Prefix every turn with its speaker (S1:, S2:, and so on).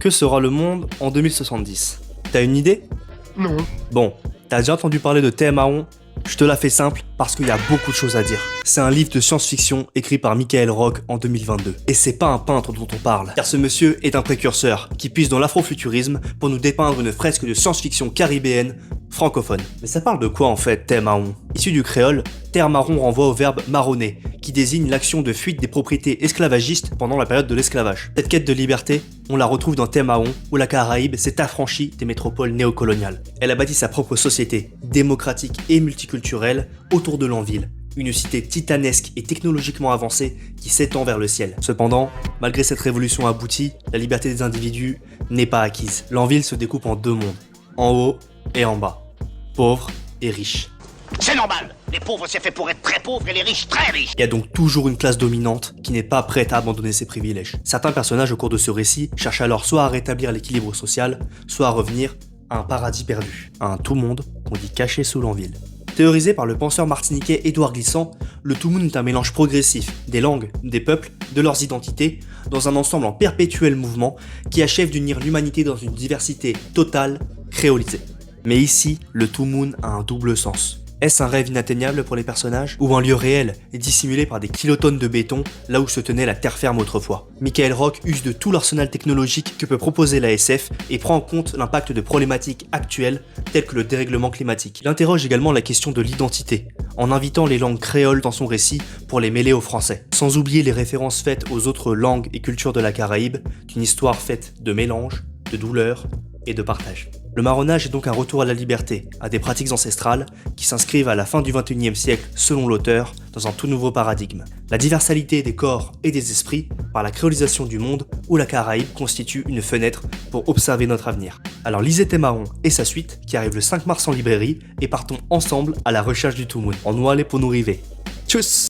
S1: Que sera le monde en 2070? T'as une idée?
S2: Non.
S1: Bon, t'as déjà entendu parler de Thé Marron? Je te la fais simple parce qu'il y a beaucoup de choses à dire. C'est un livre de science-fiction écrit par Michael Rock en 2022. Et c'est pas un peintre dont on parle, car ce monsieur est un précurseur qui puise dans l'afrofuturisme pour nous dépeindre une fresque de science-fiction caribéenne francophone. Mais ça parle de quoi en fait, Thé Marron? Issu du créole, terre marron renvoie au verbe marronner, qui désigne l'action de fuite des propriétés esclavagistes pendant la période de l'esclavage. Cette quête de liberté, on la retrouve dans Thé Marron, où la Caraïbe s'est affranchie des métropoles néocoloniales. Elle a bâti sa propre société, démocratique et multiculturelle, autour de Lanville, une cité titanesque et technologiquement avancée qui s'étend vers le ciel. Cependant, malgré cette révolution aboutie, la liberté des individus n'est pas acquise. Lanville se découpe en deux mondes, en haut et en bas, pauvres et riches.
S2: C'est normal. Les pauvres c'est fait pour être très pauvres et les riches très riches.
S1: Il y a donc toujours une classe dominante qui n'est pas prête à abandonner ses privilèges. Certains personnages au cours de ce récit cherchent alors soit à rétablir l'équilibre social, soit à revenir à un paradis perdu, à un tout-monde qu'on dit caché sous Lanville. Théorisé par le penseur martiniquais Édouard Glissant, le tout-monde est un mélange progressif des langues, des peuples, de leurs identités, dans un ensemble en perpétuel mouvement qui achève d'unir l'humanité dans une diversité totale, créolisée. Mais ici, le tout-monde a un double sens. Est-ce un rêve inatteignable pour les personnages, ou un lieu réel, dissimulé par des kilotonnes de béton, là où se tenait la terre ferme autrefois? Michael Rock use de tout l'arsenal technologique que peut proposer la SF et prend en compte l'impact de problématiques actuelles telles que le dérèglement climatique. Il interroge également la question de l'identité, en invitant les langues créoles dans son récit pour les mêler au français, sans oublier les références faites aux autres langues et cultures de la Caraïbe, d'une histoire faite de mélange, de douleur et de partage. Le marronnage est donc un retour à la liberté, à des pratiques ancestrales qui s'inscrivent à la fin du XXIe siècle, selon l'auteur, dans un tout nouveau paradigme. La diversité des corps et des esprits par la créolisation du monde où la Caraïbe constitue une fenêtre pour observer notre avenir. Alors lisez Thé Marron et sa suite qui arrive le 5 mars en librairie et partons ensemble à la recherche du tout-monde. On doit aller pour nous river. Tchuss!